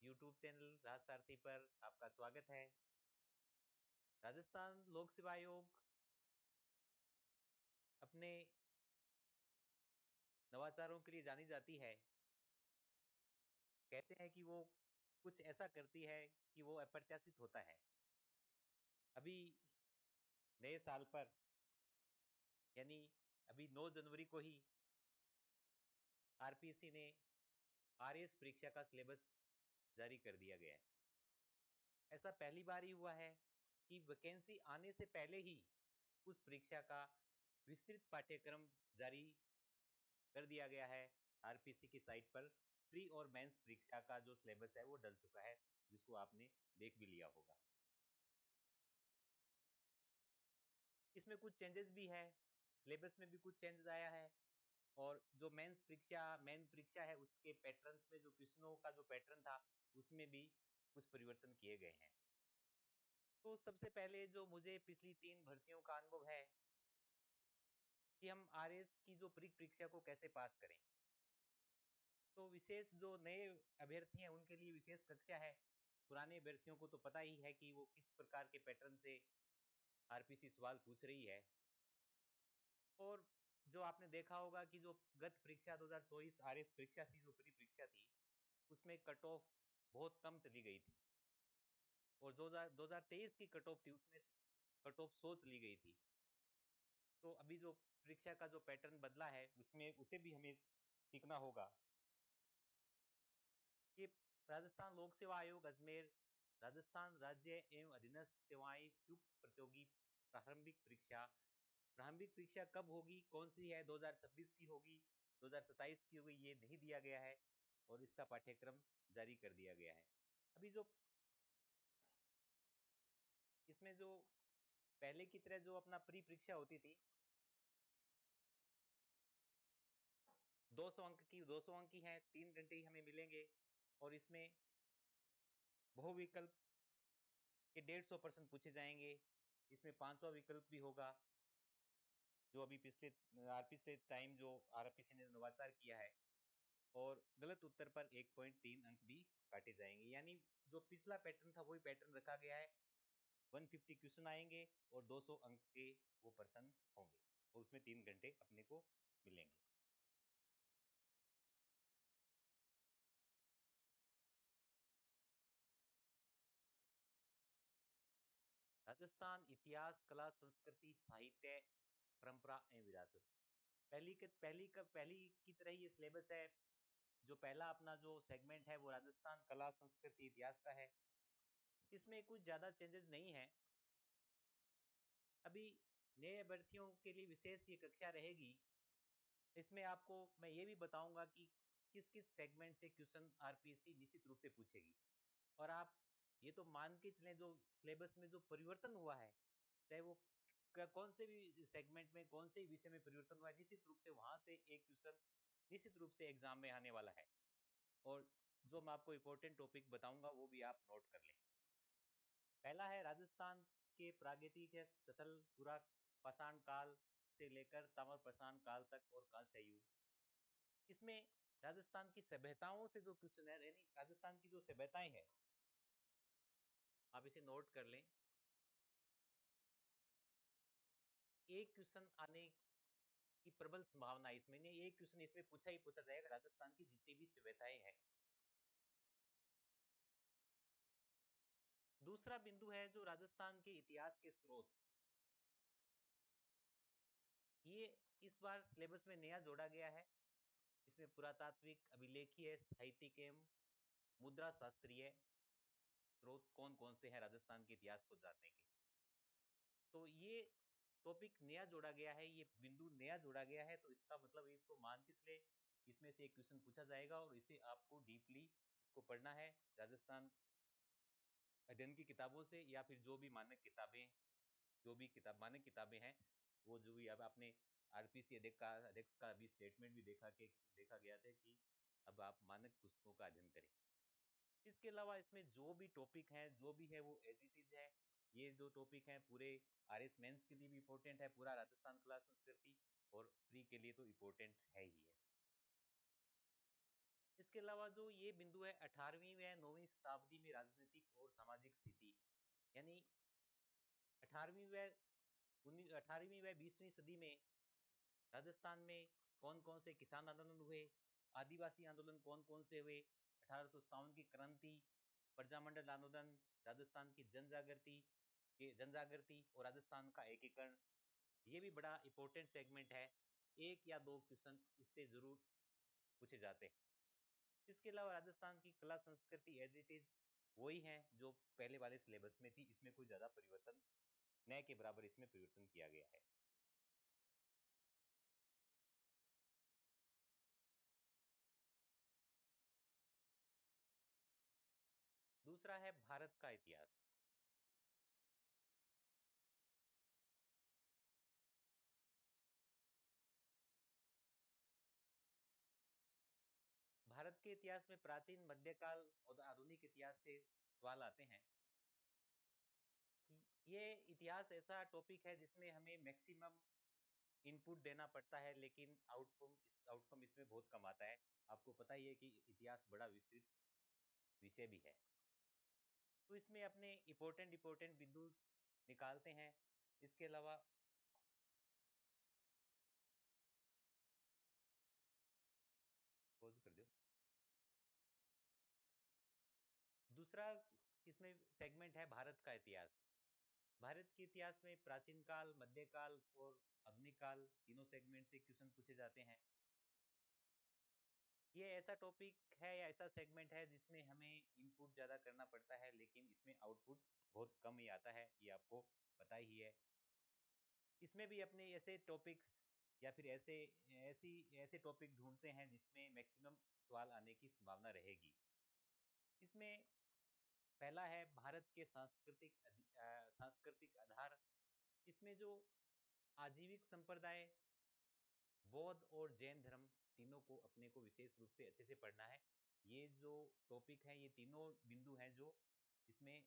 YouTube channel राज सारथी पर आपका स्वागत है। राजस्थान लोक सेवा आयोग अपने नवाचारों के लिए जानी जाती है। कहते हैं कि वो कुछ ऐसा करती है कि वो अप्रत्याशित होता है। अभी नए साल पर यानी अभी 9 जनवरी को ही आरपीएससी ने आरएस परीक्षा का सिलेबस जारी कर दिया गया है। ऐसा पहली बार ही हुआ है कि वैकेंसी आने से पहले ही उस परीक्षा का विस्तृत पाठ्यक्रम जारी कर दिया गया है। आरपीसी की साइट पर प्री और मेंस परीक्षा का जो सिलेबस है वो डल चुका है, जिसको आपने देख भी लिया होगा। इसमें कुछ चेंजेस भी है, सिलेबस में भी कुछ चेंजेस आया है और जो मेन परीक्षा है उसके पैटर्न्स में जो क्वेश्चनों का जो पैटर्न था उसमें भी कुछ परिवर्तन किए गए हैं। तो सबसे पहले जो मुझे पिछली 3 भर्तियों का अनुभव है कि हम आरएस की जो प्री परीक्षा को कैसे पास करें। तो विशेष जो नए अभ्यर्थी हैं उनके लिए विशेष कक्षा है। पुराने अभ्यर्थियों को तो पता ही है कि वो किस प्रकार के पैटर्न से आरपीसी सवाल पूछ रही है। और जो आपने देखा होगा कि जो गत परीक्षा 2024 आरएस परीक्षा थी, जो प्री परीक्षा थी, उसमें कट ऑफ बहुत कम चली गई थी और जो 2023 की कट ऑफ थी उसमें कट ऑफ 100 चली गई थी। तो अभी जो परीक्षा का जो पैटर्न बदला है उसमें उसे भी हमें सीखना होगा। कि राजस्थान लोक सेवा आयोग अजमेर राजस्थान राज्य एवं अधीनस्थ सेवाएं संयुक्त प्रतियोगी प्रारंभिक परीक्षा कब होगी, कौन सी है, 2026 की होगी, 2027 की होगी, ये नहीं दिया गया है और इसका पाठ्यक्रम जारी कर दिया गया है। अभी जो इसमें जो पहले की तरह जो अपना प्री परीक्षा होती थी 200 अंक की, 200 अंक की है, 3 घंटे ही हमें मिलेंगे और इसमें बहुविकल्प के 150 प्रश्न पूछे जाएंगे। इसमें 5वां विकल्प भी होगा, जो अभी पिछले टाइम जो आरपीसी ने नवाचार किया है, और गलत उत्तर पर 1.3 अंक भी काटे जाएंगे। यानी जो पिछला पैटर्न था वही पैटर्न रखा गया है। 150 क्वेश्चन आएंगे और 200 अंक के वो प्रश्न होंगे और उसमें 3 घंटे अपने को मिलेंगे। राजस्थान इतिहास, कला, संस्कृति, साहित्य, परंपरा एवं विरासत। पहली की तरह ये सिलेबस है। जो पहला अपना जो सेगमेंट है वो राजस्थान कला, संस्कृति, इतिहास का है। इसमें कुछ ज्यादा चेंजेस नहीं है। अभी नए अभ्यर्थियों के लिए विशेष ये कक्षा रहेगी। इसमें आपको मैं ये भी बताऊंगा कि किस किस सेगमेंट से क्वेश्चन आरपीएससी निश्चित रूप से पूछेगी। और आप ये तो मान के चलें जो सिलेबस में जो परिवर्तन हुआ है, चाहे वो कौन से भी सेगमेंट में कौन से विषय में परिवर्तन हुआ है, निश्चित रूप से वहां से एक क्वेश्चन निश्चित रूप से एग्जाम में आने वाला है। और जो मैं आपको इम्पोर्टेंट टॉपिक बताऊंगा वो भी आप नोट कर लें। पहला है राजस्थान के प्रागैतिक है सतल पुरा पाषाण काल से लेकर ताम्र पाषाण काल तक और कांस्य युग। इसमें राजस्थान की सभ्यताओं से जो क्वेश्चन है, यानी राजस्थान की जो सभ्यताएं हैं, आप इसे नोट कर लें। एक क्वेश्चन आने की प्रबल संभावना है इसमें, नहीं एक क्वेश्चन इसमें पूछा ही पूछा जाएगा राजस्थान की जितनी भी सभ्यताएं हैं। दूसरा बिंदु है जो राजस्थान के इतिहास के स्रोत, ये इस बार सिलेबस में नया जोड़ा गया है। इसमें पुरातात्विक, अभिलेखीय, साहित्यिक एवं मुद्रा शास्त्रीय स्रोत कौन कौन से हैं राजस्थान के इतिहास को जानने के। तो ये टॉपिक नया जोड़ा गया है, ये बिंदु नया जोड़ा गया है, तो इसका मतलब इसको मान के चले इसमें से एक क्वेश्चन पूछा जाएगा और इसे आपको डीपली इसको पढ़ना है राजस्थान अध्ययन की किताबों से, या फिर जो भी मानक किताबें, जो भी किताब मानक किताबें हैं, वो जो भी अब आपने आरपीसी अध्यक्ष का भी स्टेटमेंट भी देखा गया था कि अब आप मानक पुस्तकों का अध्ययन करें। इसके अलावा इसमें जो भी टॉपिक हैं जो भी है वो एज इट इज है। ये जो टॉपिक हैं पूरे आरएस मेंस के लिए भी इम्पोर्टेंट है, पूरा राजस्थान कला संस्कृति, और प्री के लिए तो इम्पोर्टेंट है ही है। इसके अलावा जो ये बिंदु है 18वीं व 9वीं शताब्दी में राजनीतिक और सामाजिक स्थिति, यानी 18वीं व 18वीं व 20वीं सदी में राजस्थान में कौन कौन से किसान आंदोलन हुए, आदिवासी आंदोलन कौन कौन से हुए, 1857 की क्रांति, प्रजामंडल आंदोलन, राजस्थान की जनजागृति और राजस्थान का एकीकरण, ये भी बड़ा इंपॉर्टेंट सेगमेंट है। एक या दो क्वेश्चन इससे जरूर पूछे जाते हैं। इसके अलावा राजस्थान की कला संस्कृति एज इट इज वही है जो पहले वाले सिलेबस में थी, इसमें कोई ज्यादा परिवर्तन न के बराबर इसमें परिवर्तन किया गया है। दूसरा है भारत का इतिहास। भारत के इतिहास में प्राचीन, मध्यकाल और आधुनिक इतिहास से सवाल आते हैं। ये इतिहास ऐसा टॉपिक है जिसमें हमें मैक्सिमम इनपुट देना पड़ता है, लेकिन आउटकम इसमें बहुत कम आता है। आपको पता ही है कि इतिहास बड़ा विस्तृत विषय भी है, तो इसमें अपने इम्पोर्टेंट इम्पोर्टेंट बिंदु निकालते हैं। इसके अलावा पॉज कर दो। दूसरा इसमें सेगमेंट है भारत का इतिहास। भारत के इतिहास में प्राचीन काल, मध्यकाल और आधुनिक काल तीनों सेगमेंट से क्वेश्चन पूछे जाते हैं। ये ऐसा टॉपिक है या ऐसा सेगमेंट है जिसमें हमें इनपुट ज़्यादा करना पड़ता है, लेकिन इसमें आउटपुट बहुत कम ही आता है, ये आपको पता ही है। इसमें भी अपने ऐसे टॉपिक्स या फिर ऐसे टॉपिक ढूंढते हैं जिसमें मैक्सिमम सवाल आने की संभावना रहेगी। इसमें पहला है भारत के सांस्कृतिक आधार। इसमें जो आजीविक संप्रदाय, बौद्ध और जैन धर्म, तीनों को अपने को विशेष रूप से अच्छे से पढ़ना है। ये जो टॉपिक है, ये तीनों बिंदु हैं जो इसमें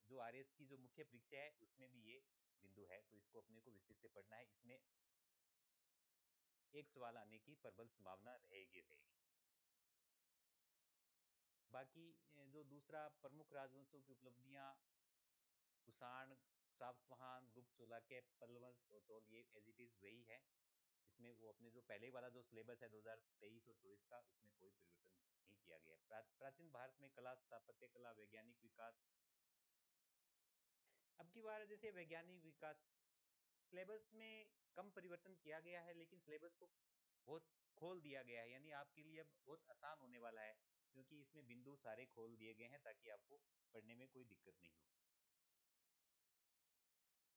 जो आरएस की जो मुख्य परीक्षा है उसमें भी ये बिंदु है, तो इसको अपने को विस्तृत से पढ़ना है। इसमें एक सवाल आने की प्रबल संभावना रहेगी। बाकी जो दूसरा प्रमुख राजवंशों की उपलब्धियां, कुषाण, सातवाहन, गुप्त, चालुक्य, पल्लव और चोल, ये एज इट इज वही है। इसमें वो अपने जो पहले वाला जो सिलेबस है 2023 और 24 का, उसमें कोई परिवर्तन नहीं किया गया। प्राचीन भारत में कला, स्थापत्य कला, वैज्ञानिक विकास। अब की बार जैसे वैज्ञानिक विकास सिलेबस में कम परिवर्तन किया गया है, लेकिन सिलेबस को बहुत खोल दिया गया है, यानी आपके लिए अब बहुत आसान होने वाला है, क्योंकि इसमें बिंदु सारे खोल दिए गए हैं ताकि आपको पढ़ने में कोई दिक्कत नहीं हो।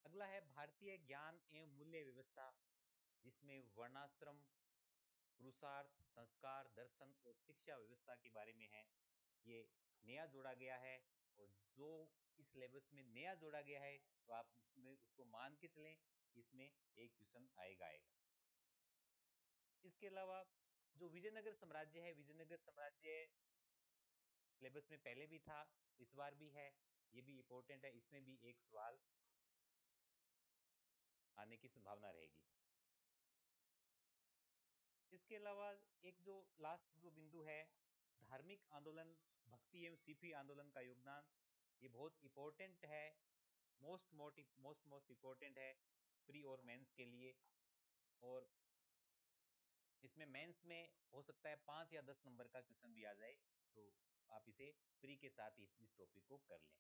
अगला है भारतीय ज्ञान एवं मूल्य व्यवस्था, जिसमें वर्णाश्रम, पुरुषार्थ, संस्कार, दर्शन और शिक्षा व्यवस्था के बारे में है। ये नया जोड़ा गया है, और जो इस सिलेबस में नया जोड़ा गया है तो आप उसमें उसको मान के चलें, इसमें एक क्वेश्चन आएगा। इसके अलावा जो विजयनगर साम्राज्य है, विजयनगर साम्राज्य सिलेबस में पहले भी था, इस बार भी है, ये भी इंपॉर्टेंट है, इसमें भी एक सवाल आने की संभावना रहेगी। इसके अलावा एक जो लास्ट जो बिंदु है, धार्मिक आंदोलन, भक्ति एवं सूफी आंदोलन का योगदान, ये बहुत इंपॉर्टेंट है, मोस्ट इम्पोर्टेंट है प्री और मेंस के लिए। और इसमें मेंस में हो सकता है 5 या 10 नंबर का क्वेश्चन भी आ जाए, तो आप इसे प्री के साथ इस टॉपिक को कर लें।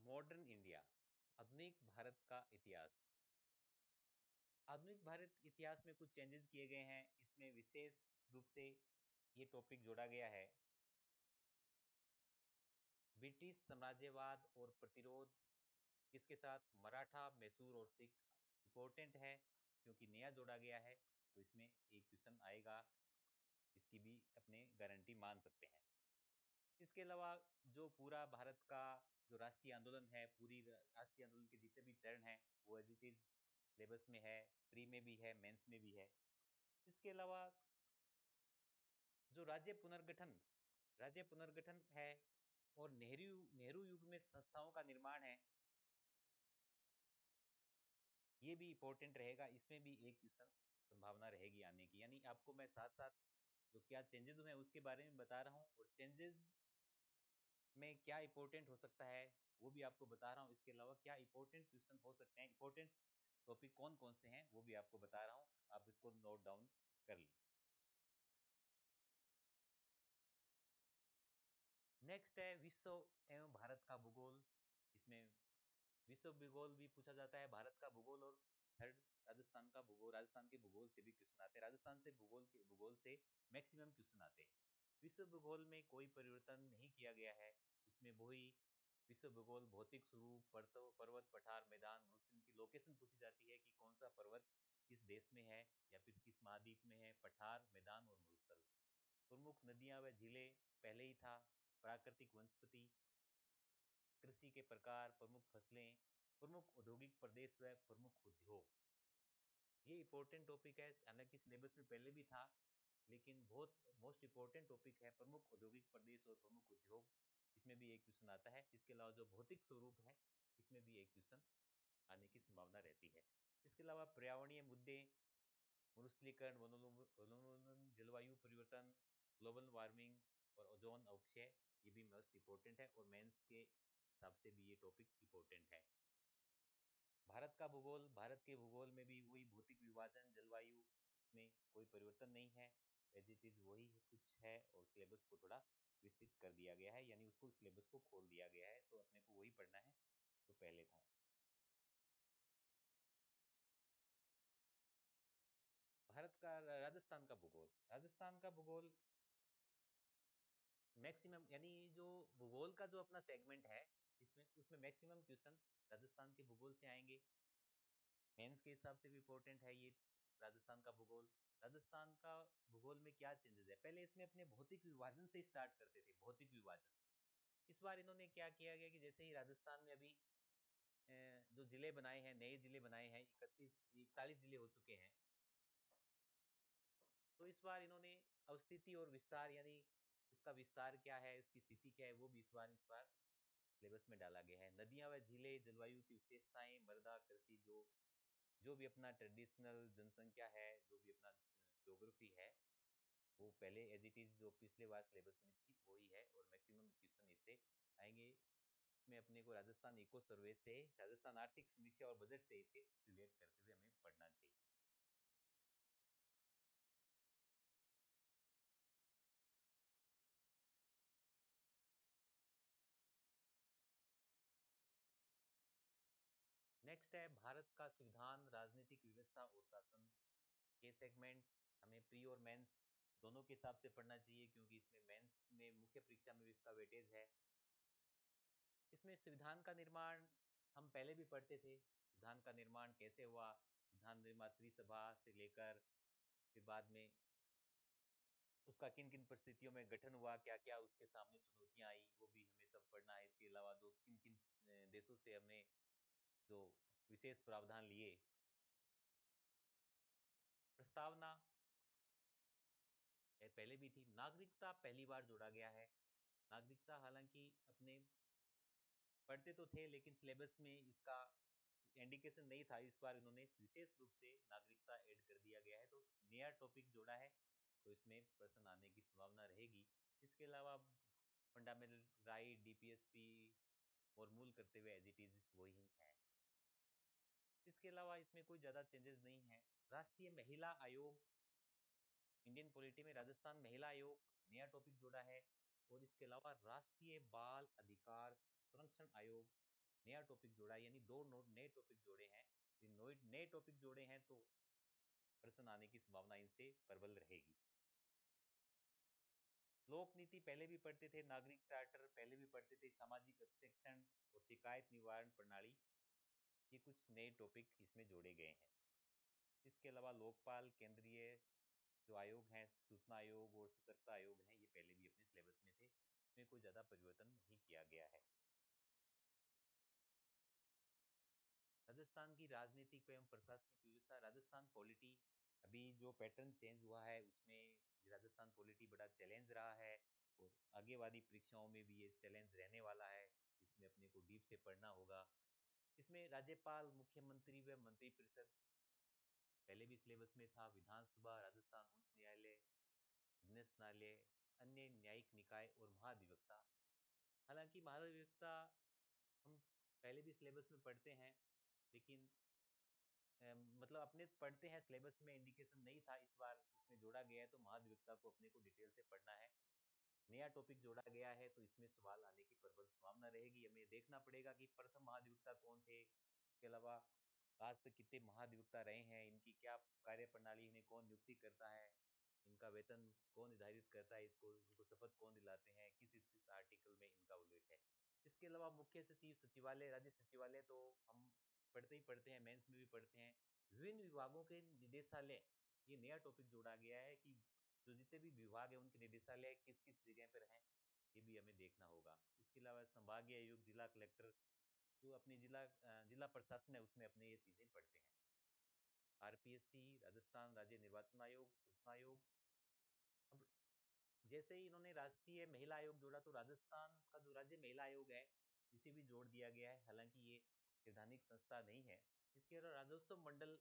मॉडर्न इंडिया, आधुनिक भारत का इतिहास। आधुनिक भारत इतिहास में कुछ चेंजेस किए गए हैं। इसमें विशेष रूप से ये टॉपिक जोड़ा गया है, ब्रिटिश साम्राज्यवाद और प्रतिरोध, इसके साथ मराठा, मैसूर और सिख। इंपॉर्टेंट है क्योंकि नया जोड़ा गया है, तो इसमें एक क्वेश्चन आएगा, इसकी भी अपने गारंटी मान सकते हैं। इसके अलावा जो पूरा भारत का जो राष्ट्रीय आंदोलन है, पूरी राष्ट्रीय आंदोलन के जितने भी चरण हैं, वो एज इट इज सिलेबस में है, प्री में भी है, मेंस में भी है। इसके अलावा जो राज्य पुनर्गठन है, और नेहरू नेहरू युग में संस्थाओं का निर्माण है, ये भी इम्पोर्टेंट रहेगा, इसमें भी एक क्वेश्चन संभावना रहेगी आने की। यानी आपको मैं साथ साथ जो क्या चेंजेस हुए हैं उसके बारे में बता रहा हूँ, और चेंजेस में क्या इंपॉर्टेंट हो सकता है वो भी आपको बता रहा हूँ। इसके अलावा क्या इंपॉर्टेंट क्वेश्चन हो सकते हैं, इंपॉर्टेंट टॉपिक कौन कौन से हैं वो भी आपको बता रहा हूँ, आप इसको नोट डाउन कर लीजिए। नेक्स्ट है विश्व एवं भारत का भूगोल। इसमें विश्व भूगोल भी पूछा जाता है, भारत का भूगोल, और थर्ड राजस्थान का भूगोल। राजस्थान के भूगोल से भी क्वेश्चन आते हैं, राजस्थान से भूगोल से मैक्सिमम क्वेश्चन आते हैं। विश्व भूगोल में कोई परिवर्तन नहीं किया गया है, इसमें वही विश्व भूगोल भौतिक स्वरूप, पर्वत, पठार, मैदान, मरुस्थल, इनकी लोकेशन पूछी जाती है कि कौन सा पर्वत किस देश में है या फिर किस महाद्वीप में है, पठार, मैदान और मरुस्थल। प्रमुख नदियां व झीलें पहले ही था, प्राकृतिक वनस्पति, कृषि के प्रकार, प्रमुख फसलें, प्रमुख औद्योगिक प्रदेश व प्रमुख उद्योग। ये इंपॉर्टेंट टॉपिक है, हालांकि सिलेबस में पहले भी था, लेकिन बहुत मोस्ट इंपॉर्टेंट टॉपिक है प्रमुख औद्योगिक प्रदेश और प्रमुख उद्योग। इसमें भी एक क्वेश्चन आता है। इसके अलावा जो भौतिक स्वरूप है, इसमें भी एक क्वेश्चन आने की संभावना रहती है। इसके अलावा पर्यावरणीय मुद्दे, मरुस्थलीकरण, वनोन्मूलन, जलवायु परिवर्तन, ग्लोबल वार्मिंग और ओजोन अवक्षय, ये भी मोस्ट इंपॉर्टेंट है, और मेंस के हिसाब से भी ये टॉपिक इंपॉर्टेंट है। भारत का भूगोल, भारत के भूगोल में भी वही भौतिक विभाजन, जलवायु में कोई परिवर्तन नहीं है, एज इट इज वही कुछ है, और सिलेबस को थोड़ा विस्तृत कर दिया गया है, यानी उसको सिलेबस को खोल दिया गया है, तो अपने को वही पढ़ना है तो पहले था। भारत का राजस्थान का भूगोल, राजस्थान का भूगोल मैक्सिमम, यानी जो भूगोल का जो अपना सेगमेंट है, इसमें उसमें मैक्सिमम क्वेश्चन राजस्थान के भूगोल से आएंगे। मेंस के हिसाब से भी इम्पोर्टेंट है ये राजस्थान का भूगोल। राजस्थान का भूगोल में क्या चेंजेस है, पहले इसमें अपने भौतिक विभाजन से स्टार्ट करते थे, भौतिक विभाजन। इस बार इन्होंने क्या किया गया कि जैसे ही राजस्थान में अभी जो जिले बनाए हैं, नए जिले बनाए हैं, 41 जिले हो चुके हैं, तो इस बार इन्होंने अवस्थिति और विस्तार, यानी इसका विस्तार क्या है, इसकी स्थिति क्या है, वो भी इस बार सिलेबस में डाला गया है। नदियां व झीलें, जलवायु की विशेषताएं, मृदा, कृषि, जो जो भी अपना ट्रेडिशनल जनसंख्या है, जो भी अपना ज्योग्राफी है, वो पहले एज इट इज जो पिछले बार सिलेबस में थी वही है, और मैक्सिमम क्वेश्चन इससे आएंगे। इसमें अपने को राजस्थान इको सर्वे से, राजस्थान आर्थिक समीक्षा और बजट से इसे रिलेट करते हुए हमें पढ़ना चाहिए। नेक्स्ट है भारत का संविधान, राजनीतिक व्यवस्था और शासन। ये सेगमेंट हमें प्री और मेंस दोनों के हिसाब से पढ़ना चाहिए, क्योंकि इसमें मेंस में मुख्य परीक्षा में भी इसका वेटेज है। इसमें संविधान का निर्माण हम पहले भी पढ़ते थे, संविधान का निर्माण कैसे हुआ, संविधान निर्मात्री सभा से लेकर फिर बाद में उसका किन किन परिस्थितियों में गठन हुआ, क्या क्या उसके सामने चुनौतियां आई, वो भी हमें सब पढ़ना है। इसके अलावा जो किन किन देशों से हमने जो विशेष प्रावधान लिए, प्रस्तावना पहले भी थी, नागरिकता पहली बार जोड़ा गया है। नागरिकता हालांकि अपने पढ़ते तो थे, लेकिन सिलेबस में इसका इंडिकेशन नहीं था, इस बार इन्होंने विशेष रूप से नागरिकता ऐड कर दिया गया है, तो नया टॉपिक जोड़ा है, तो इसमें प्रश्न आने की संभावना रहेगी। इसके अलावा फंडामेंटल राइट, डीपीएसपी और मूल करते हुए एज इट इज वही है। इसके अलावा इसमें कोई ज़्यादा चेंजेस नहीं है। राष्ट्रीय महिला आयोग, इंडियन पॉलिटी में राजस्थान महिला आयोग नया टॉपिक जोड़ा है, और इसके अलावा राष्ट्रीय बाल अधिकार संरक्षण आयोग नया टॉपिक जोड़ा है, यानी दो नए टॉपिक जोड़े हैं। नए टॉपिक जोड़े हैं तो प्रश्न आने की संभावना इनसे प्रबल रहेगी। लोक नीति पहले भी पढ़ते थे, नागरिक चार्टर पहले भी पढ़ते थे, सामाजिक अंकेक्षण और शिकायत निवारण प्रणाली, ये कुछ नए टॉपिक इसमें जोड़े गए हैं। इसके अलावा लोकपाल, केंद्रीय जो आयोग हैं, सूचना आयोग और सतर्कता आयोग हैं, ये पहले भी अपने सिलेबस में थे, इसमें कोई ज़्यादा परिवर्तन नहीं किया गया है। राजस्थान की राजनीतिक एवं प्रशासनिक व्यवस्था, राजस्थान पॉलिटी, अभी जो पैटर्न चेंज हुआ है उसमें राजस्थान पॉलिटी बड़ा चैलेंज रहा है, और आगे वाली परीक्षाओं में भी ये चैलेंज रहने वाला है। इसमें अपने को डीप से पढ़ना होगा। इसमें राज्यपाल, मुख्यमंत्री व मंत्रिपरिषद पहले भी सिलेबस में था, विधानसभा, राजस्थान उच्च न्यायालय, न्यायालय, अन्य न्यायिक निकाय और महाधिवक्ता। हालांकि महाधिवक्ता हम पहले भी सिलेबस में पढ़ते हैं, लेकिन मतलब अपने पढ़ते हैं, सिलेबस में इंडिकेशन नहीं था, इस बार इसमें जोड़ा गया है तो महाधिवक्ता को अपने को डिटेल से पढ़ना है। नया टॉपिक जोड़ा गया है तो इसमें सवाल आने की प्रबल संभावना रहेगी। हमें देखना पड़ेगा कि प्रथम महाधिवक्ता कौन थे, इसके अलावा आज तक कितने महाधिवक्ता रहे हैं, इनकी क्या कार्य प्रणाली, इन्हें कौन नियुक्ति करता है, इनका वेतन कौन निर्धारित करता है, इनको शपथ कौन दिलाते हैं, किस आर्टिकल में इनका उल्लेख है। इसके अलावा मुख्य सचिव, सचिवालय, राज्य सचिवालय तो हम पढ़ते ही पढ़ते हैं, मेंस में भी पढ़ते हैं। विभिन्न विभागों के निदेशालय, ये नया टॉपिक जोड़ा गया है कि जो जितने भी विभाग है उनके निदेशालय किस किस जगह पर हैं, ये भी हमें देखना होगा। इसके अलावा संभागीय आयुक्त, जिला कलेक्टर, जो अपनी जिला प्रशासन है उसमें अपने ये चीजें पढ़ते हैं। आरपीएससी, राजस्थान राज्य निर्वाचन आयोग, सूचना आयोग। अब जैसे ही इन्होंने राष्ट्रीय महिला आयोग जोड़ा तो राजस्थान का जो राज्य महिला आयोग है इसे भी जोड़ दिया गया है, हालांकि ये संवैधानिक संस्था नहीं है। इसके अलावा राजस्व मंडल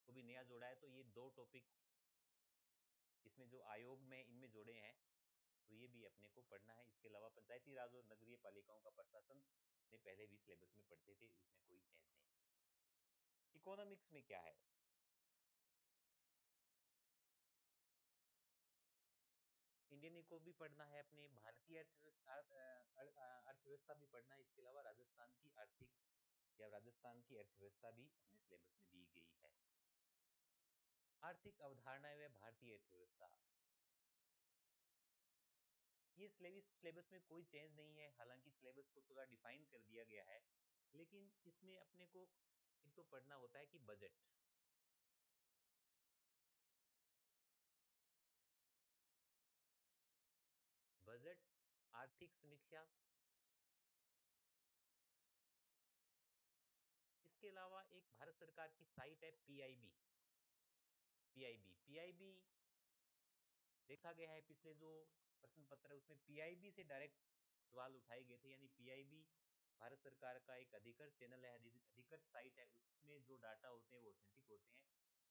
को भी नया जोड़ा है, तो ये दो टॉपिक इसमें जो आयोग में इनमें जोड़े हैं तो ये भी अपने को पढ़ना है। इसके अलावा पंचायती राज और नगरीय पालिकाओं का प्रशासन ने पहले भी सिलेबस में पढ़ते थे, इसमें कोई चेंज नहीं। इकोनॉमिक्स में क्या है, इंडियन इको भी पढ़ना है, अपने भारतीय अर्थव्यवस्था अर्थव्यवस्था भी पढ़ना है। इसके अलावा राजस्थान की आर्थिक या राजस्थान की अर्थव्यवस्था भी अपने सिलेबस में दी गई है। आर्थिक अवधारणाएं व भारतीय अर्थव्यवस्था, ये सिलेबस में कोई चेंज नहीं है, हालांकि सिलेबस को थोड़ा डिफाइन कर दिया गया है, लेकिन इसमें अपने को एक तो पढ़ना होता है कि बजट, बजट, आर्थिक समीक्षा। इसके अलावा एक भारत सरकार की साइट है पीआईबी, पीआईबी देखा गया है पिछले जो प्रश्न पत्र है उसमें पीआईबी से डायरेक्ट सवाल उठाए गए थे, यानी पीआईबी भारत सरकार का एक अधिकृत चैनल है, अधिकृत साइट है, उसमें जो डाटा होते हैं वो ऑथेंटिक होते हैं।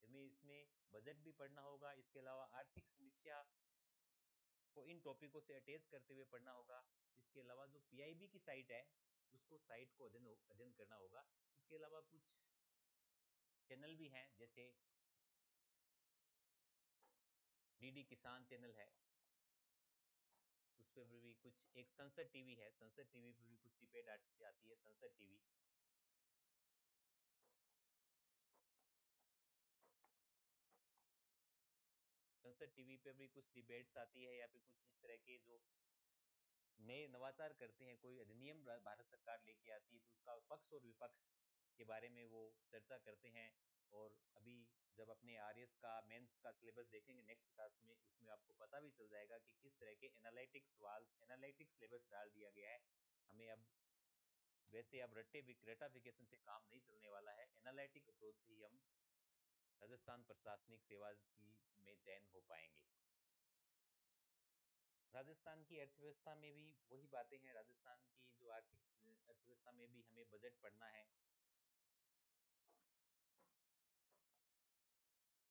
हमें इसमें बजट भी पढ़ना होगा, इसके अलावा आर्थिक समीक्षा को इन टॉपिकों से अटैच करते हुए पढ़ना होगा। इसके अलावा जो पीआईबी की साइट है उसको साइट को अध्ययन करना होगा। इसके अलावा कुछ चैनल भी हैं, जैसे डीडी किसान चैनल है, उस पर भी कुछ, एक संसद टीवी है, संसद टीवी पर भी कुछ डिबेट आती है, संसद टीवी। संसद टीवी पे भी कुछ डिबेट्स आती है, या फिर कुछ इस तरह के जो नए नवाचार करते हैं, कोई अधिनियम भारत सरकार लेके आती है तो उसका पक्ष और विपक्ष के बारे में वो चर्चा करते हैं। और अभी जब अपने आरएस का मेंस का सिलेबस देखेंगे नेक्स्ट क्लास में, उसमें आपको पता भी चल जाएगा कि किस तरह के एनालिटिक सवाल, एनालिटिक सिलेबस डाल दिया गया है हमें। अब वैसे अब रट्टाफिकेशन से काम नहीं चलने वाला है, एनालिटिक अप्रोच से ही हम राजस्थान प्रशासनिक सेवा की में चयन हो पाएंगे। राजस्थान की अर्थव्यवस्था में भी वही बातें हैं, राजस्थान की जो आर्थिक अर्थव्यवस्था में भी हमें बजट पढ़ना है,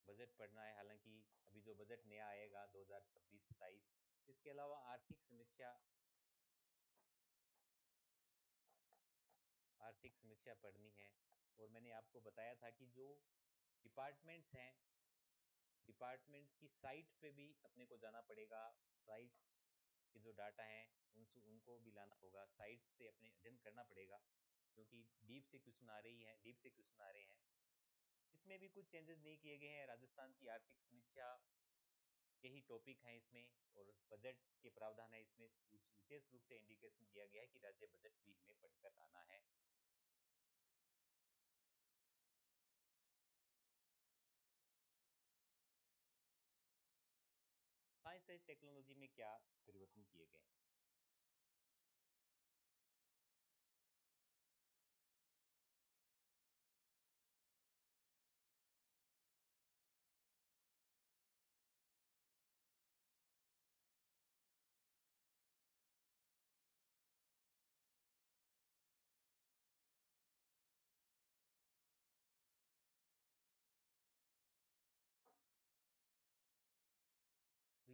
बजट पढ़ना है, हालांकि अभी जो बजट नया आएगा 2026-27। इसके अलावा आर्थिक समीक्षा, आर्थिक समीक्षा पढ़नी है। और मैंने आपको बताया था कि जो डिपार्टमेंट्स हैं, डिपार्टमेंट्स की साइट पे भी अपने को जाना पड़ेगा, साइट्स के जो डाटा हैं उनको भी लाना होगा, साइट्स से अपने अध्ययन करना पड़ेगा, क्योंकि डीप से क्वेश्चन आ रही हैं, डीप से क्वेश्चन आ रहे हैं। इसमें भी कुछ चेंजेस नहीं किए गए हैं, राजस्थान की आर्थिक समीक्षा के ही टॉपिक हैं इसमें, और बजट के प्रावधान है इसमें, विशेष रूप से इंडिकेशन दिया गया है कि राज्य बजट भी हमें पढ़कर आना है। साइंस एंड टेक्नोलॉजी में क्या परिवर्तन किए गए हैं?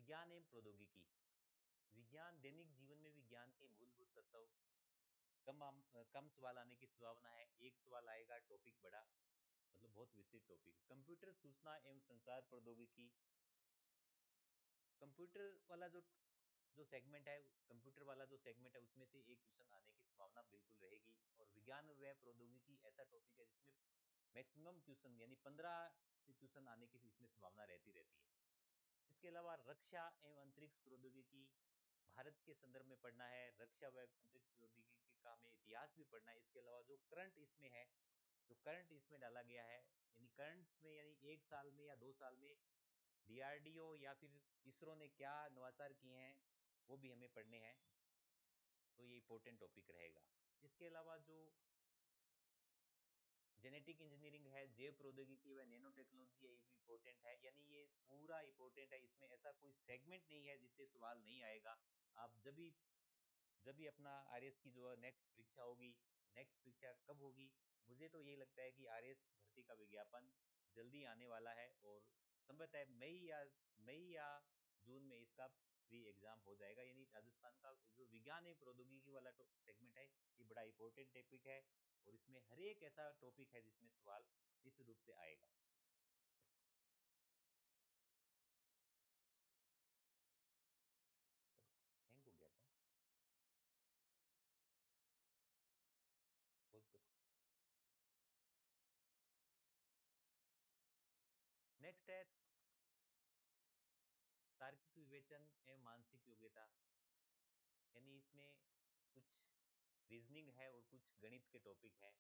विज्ञान एवं प्रौद्योगिकी। विज्ञान दैनिक जीवन में विज्ञान के मूलभूत तत्व। कम सवाल आने की संभावना है, एक सवाल आएगा, टॉपिक बड़ा, मतलब बहुत विस्तृत टॉपिक। कंप्यूटर सूचना एवं संचार प्रौद्योगिकी। कंप्यूटर वाला जो सेगमेंट है, कंप्यूटर वाला जो सेगमेंट है उसमें से एक क्वेश्चन आने की संभावना बिल्कुल रहेगी। और विज्ञान व प्रौद्योगिकी ऐसा टॉपिक है जिसमें मैक्सिमम क्वेश्चन यानी 15 से क्वेश्चन आने की इसमें संभावना रहती रहती है। इसके अलावा रक्षा एवं अंतरिक्ष प्रौद्योगिकी, भारत के संदर्भ में पढ़ना है। रक्षा व अंतरिक्ष प्रौद्योगिकी का हमें इतिहास भी पढ़ना है। इसके अलावा जो करंट इसमें है, जो करंट इसमें डाला गया है, यानी करंट्स में, यानी एक साल में या 2 साल में डीआरडीओ या फिर इसरो ने क्या नवाचार किए हैं वो भी हमें पढ़ने हैं, तो ये इंपॉर्टेंट टॉपिक रहेगा। इसके अलावा जो जेनेटिक इंजीनियरिंग है, जैव प्रौद्योगिकी व नैनो टेक्नोलॉजी, ये भी इंपॉर्टेंट है, यानी ये पूरा इंपॉर्टेंट है। इसमें ऐसा कोई सेगमेंट नहीं है जिससे सवाल नहीं आएगा। आप जब भी अपना आरएस की जो नेक्स्ट परीक्षा होगी, नेक्स्ट परीक्षा कब होगी, मुझे तो ये लगता है कि आरएस भर्ती का विज्ञापन जल्दी आने वाला है और संभवतः मई या जून में इसका प्री एग्जाम हो जाएगा। यानी राजस्थान का जो विज्ञान एवं प्रौद्योगिकी वाला सेगमेंट है, ये बड़ा इंपॉर्टेंट टॉपिक है और इसमें हर एक ऐसा टॉपिक है जिसमें सवाल इस रूप से आएगा। हैंग हो गया क्या? बहुत कुछ। नेक्स्ट है तार्किक विवेचन एवं मानसिक योग्यता, यानी इसमें कुछ रीजनिंग है और कुछ गणित के टॉपिक है।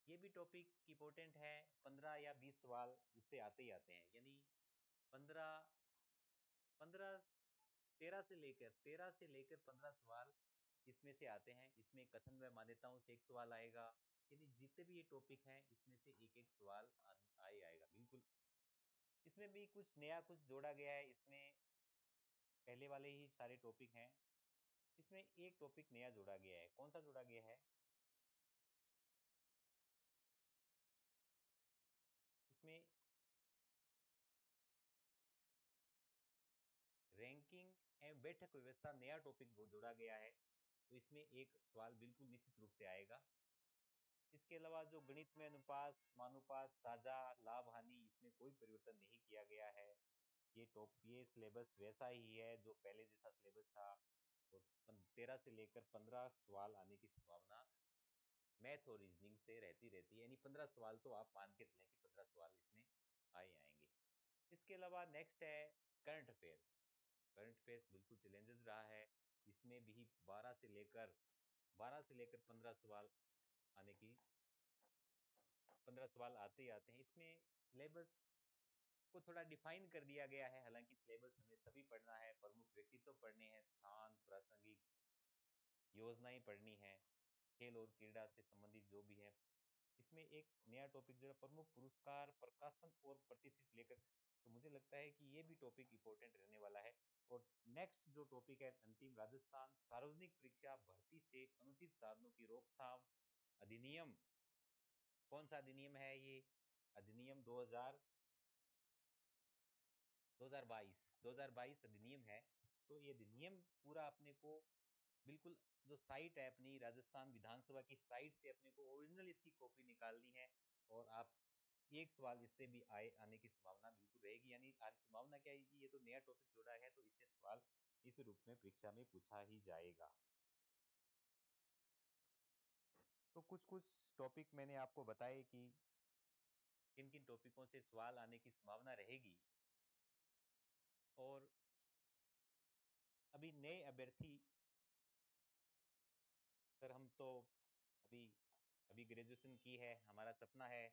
ये भी टॉपिक इंपॉर्टेंट है, 15 या 20 सवाल इससे आते ही आते हैं। यानी 15 15 13 से लेकर 15 सवाल इसमें से आते हैं। इसमें कथन व मान्यताओं से एक सवाल आएगा। यानी जितने भी ये टॉपिक हैं इसमें से एक एक सवाल आएगा बिल्कुल। इसमें भी कुछ नया कुछ जोड़ा गया है। इसमें पहले वाले ही सारे टॉपिक हैं, इसमें एक टॉपिक नया जोड़ा गया है। कौन सा जोड़ा गया है? इसमें रैंकिंग एवं बैठक व्यवस्था नया टॉपिक जोड़ा गया है, तो इसमें एक सवाल बिल्कुल निश्चित रूप से आएगा। इसके अलावा जो गणित में अनुपात, समानुपात, साझा, लाभ हानि, इसमें कोई परिवर्तन नहीं किया गया है। ये सिलेबस वैसा ही है जो पहले जैसा सिलेबस था। और 13 से लेकर 15 सवाल आने की संभावना मैथ और रीजनिंग से रहती है। यानी 15 सवाल तो आप मान के चलें कि 15 सवाल इसमें आएंगे। इसके अलावा नेक्स्ट है करंट अफेयर्स। करंट अफेयर्स बिल्कुल चैलेंजेस रहा है। इसमें भी 12 से लेकर 15 सवाल आने की 15 सवाल आते ही आते हैं। इसमें सिलेबस को थोड़ा डिफाइन कर दिया गया है, हालांकि सिलेबस हमें सभी पढ़ना है। प्रमुख व्यक्तित्व पढ़ने हैं, स्थान, प्रासंगिक योजनाएं पढ़नी है, खेल और क्रीड़ा से संबंधित जो भी है। इसमें एक नया टॉपिक जो है प्रमुख पुरस्कार, प्रकाशन और प्रतिष्ठित लेखक, तो मुझे लगता है कि ये भी टॉपिक इंपॉर्टेंट रहने वाला है। और नेक्स्ट जो टॉपिक है अंतिम, राजस्थान सार्वजनिक परीक्षा भर्ती से अनुचित साधनों की रोकथाम अधिनियम। कौन सा अधिनियम है ये? अधिनियम 2022 अधिनियम है। तो ये अधिनियम पूरा अपने को बिल्कुल, जो साइट है अपनी राजस्थान विधानसभा की साइट से अपने को ओरिजिनल इसकी कॉपी निकालनी है। और आप एक सवाल इससे भी आने की संभावना बिल्कुल रहेगी। यानी आज संभावना क्या है कि ये तो नया टॉपिक जोड़ा है, तो इससे सवाल इस रूप में परीक्षा में पूछा ही जाएगा। तो कुछ कुछ टॉपिक मैंने आपको बताए कि किन किन टॉपिकों से सवाल आने की संभावना रहेगी। और अभी नए अभ्यर्थी, सर हम तो अभी अभी ग्रेजुएशन की है, हमारा सपना है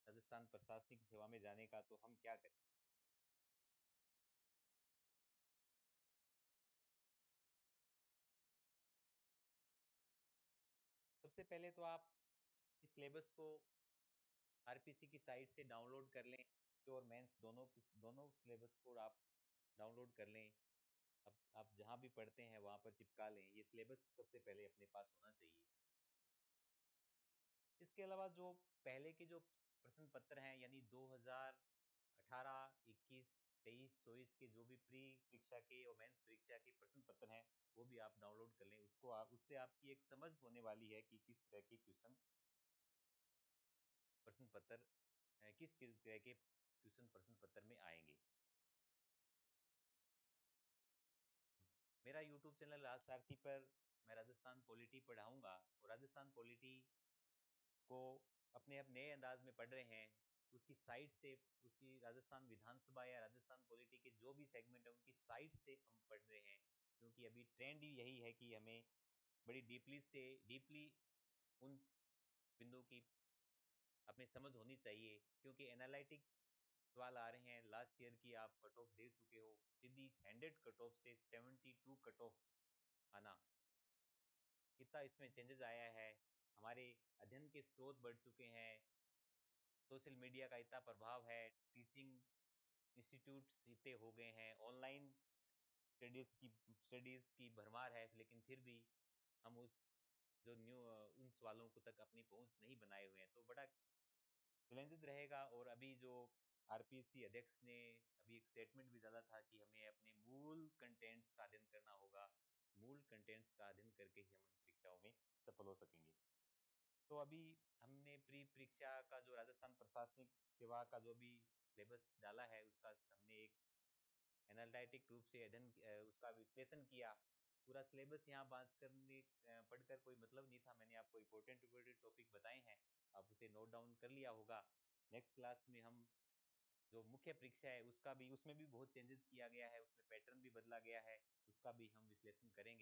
राजस्थान प्रशासनिक सेवा में जाने का, तो हम क्या करें? सबसे पहले तो आप इस सिलेबस को आरपीसी की साइट से डाउनलोड कर लें। और मेंस दोनों सिलेबस को आप डाउनलोड कर लें। अब आप जहाँ भी पढ़ते हैं वहाँ पर चिपका लें। ये सिलेबस सबसे पहले अपने पास होना चाहिए। इसके अलावा जो पहले के जो प्रश्न पत्र हैं, यानी 2018, 21, 23-24 के जो भी प्री परीक्षा के और मेंस परीक्षा के प्रश्न पत्र हैं वो भी आप डाउनलोड कर लें। उसको उससे आपकी एक समझ होने वाली है कि किस तरह के क्वेश्चन प्रश्न पत्र किस किस तरह के क्वेश्चन प्रश्न पत्र में आएंगे। मेरा यूट्यूब चैनल राज सारथी पर मैं राजस्थान पॉलिटी पढ़ाऊंगा और राजस्थान पॉलिटी को अपने अब नए अंदाज में पढ़ रहे हैं। उसकी साइट से, उसकी राजस्थान विधानसभा या राजस्थान पॉलिटी के जो भी सेगमेंट है उनकी साइट से हम पढ़ रहे हैं, क्योंकि अभी ट्रेंड ही यही है कि हमें बड़ी डीपली उन बिंदुओं की अपनी समझ होनी चाहिए, क्योंकि एनालिटिक सवाल आ रहे हैं। लास्ट ईयर की आप कट ऑफ दे चुके हो, सीधी 100 कट ऑफ से 72 कट ऑफ आना, कितना इसमें चेंजेस आया है। हमारे अध्ययन के स्रोत बढ़ चुके हैं, सोशल मीडिया का इतना प्रभाव है, टीचिंग इंस्टीट्यूट्स इतने हो गए हैं, ऑनलाइन स्टडीज़ की भरमार है, लेकिन फिर भी हम उस जो न्यू उन सवालों को तक अपनी पहुंच नहीं बनाए हुए हैं, तो बड़ा चैलेंजेस रहेगा। और अभी जो आरपीएससी अध्यक्ष ने अभी एक स्टेटमेंट भी डाला था कि हमें अपने मूल कंटेंट्स का अध्ययन करना होगा, मूल कंटेंट्स का अध्ययन करके ही हम इन परीक्षाओं में सफल हो सकेंगे। तो अभी हमने प्री परीक्षा का जो राजस्थान प्रशासनिक सेवा का जो भी सिलेबस डाला है उसका हमने एक एनालिटिक रूप से अध्ययन उसका विश्लेषण किया। पूरा सिलेबस यहाँ बात करने पढ़कर कोई मतलब नहीं था, मैंने आपको इम्पोर्टेंट टॉपिक बताए हैं, आप उसे नोट डाउन कर लिया होगा। नेक्स्ट क्लास में हम जो मुख्य परीक्षा है उसका भी, उसमें भी बहुत चेंजेस किया गया है, उसमें पैटर्न भी बदला गया है, उसका भी हम विश्लेषण करेंगे।